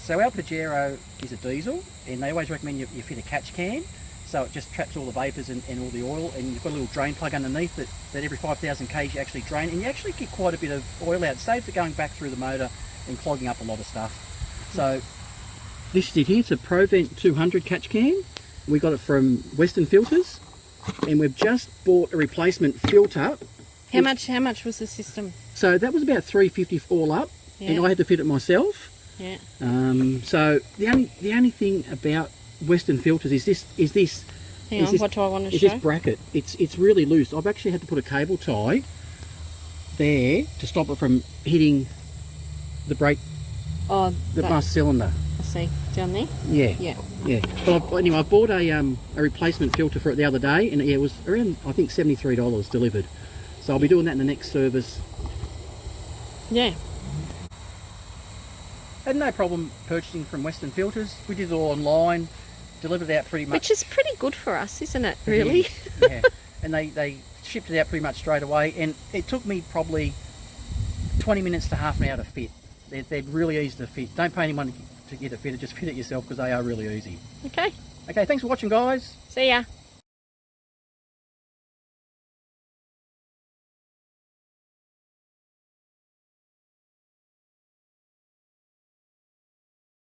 So our Pajero is a diesel, and they always recommend you fit a catch can, so it just traps all the vapours and all the oil, and you've got a little drain plug underneath that every 5,000 k's you actually drain, and you actually get quite a bit of oil out. It saves it going back through the motor and clogging up a lot of stuff. So this is here, it's a Provent 200 catch can. We got it from Western Filters, and we've just bought a replacement filter. How much was the system? So that was about $350 all up, and I had to fit it myself. Yeah. So the only thing about Western Filters is this. Hang on, what do I want to is show? This bracket. It's really loose. I've actually had to put a cable tie there to stop it from hitting the brake. Oh, the master cylinder. I see. Down there. Yeah. But anyway, I bought a replacement filter for it the other day, and it was around, I think, $73 delivered. So I'll be doing that in the next service. Yeah. Had no problem purchasing from Western Filters. We did it all online, delivered it out pretty much. Which is pretty good for us, isn't it, really? Yeah. And they shipped it out pretty much straight away, and it took me probably 20 minutes to half an hour to fit. They're really easy to fit. Don't pay anyone to get it fitted, just fit it yourself, because they are really easy. Okay. Okay, thanks for watching, guys. See ya.